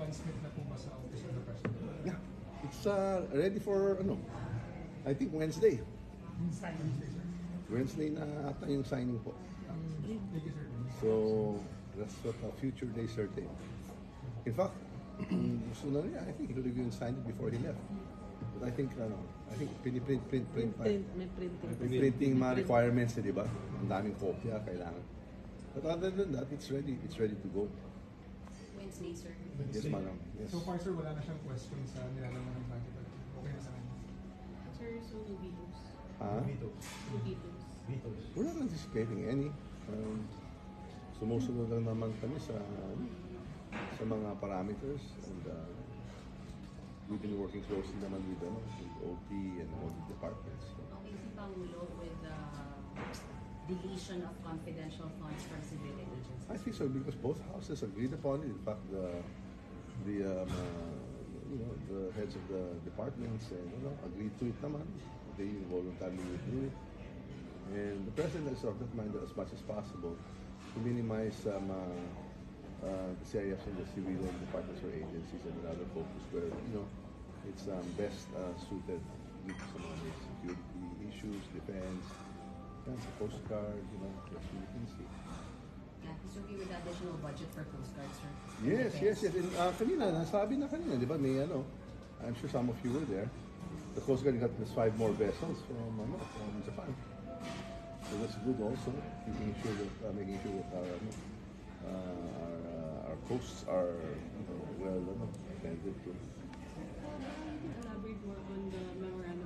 transmit na po ba sa Office of the President? Yeah, it's ready for, I think Wednesday. Signing, sir. Wednesday na ata yung signing po. Thank you, sir. So, that's what a future day certain. In fact, gusto na niya, I think he'll even sign it before he left. But I think print May printing. printing mga requirements, di ba? Ang daming kopya kailangan. But other than that, it's ready to go. Wednesday, sir. Yes, madam. Yes. So far, sir, wala na siyang question sa nilalaman ng budget. Okay na sa kanya. Sir, so no vetoes. No vetoes. We're not anticipating any. Sumusunod lang naman kami sa mga parameters, and we've been working closely naman with OP and all the departments. Okay, si Pangulo with the deletion of confidential funds from civilian agencies. I think so because both houses agreed upon it. In fact, the heads of the departments agreed to it naman. They voluntarily withdrew it. And the president has sort of minded as much as possible to minimize the CIFs and the civilian departments or agencies and other focus where it's best suited with some of the security issues, defense, the Coast Guard, that's what you can see. Yeah, so we with additional budget for Coast Guard, sir. Yes. And, kanina, nasabi na kanina, di ba, may I'm sure some of you were there. The Coast Guard got this 5 more vessels from Japan. So that's good also, making sure that our coasts are well attended to. Elaborate more on the memorandum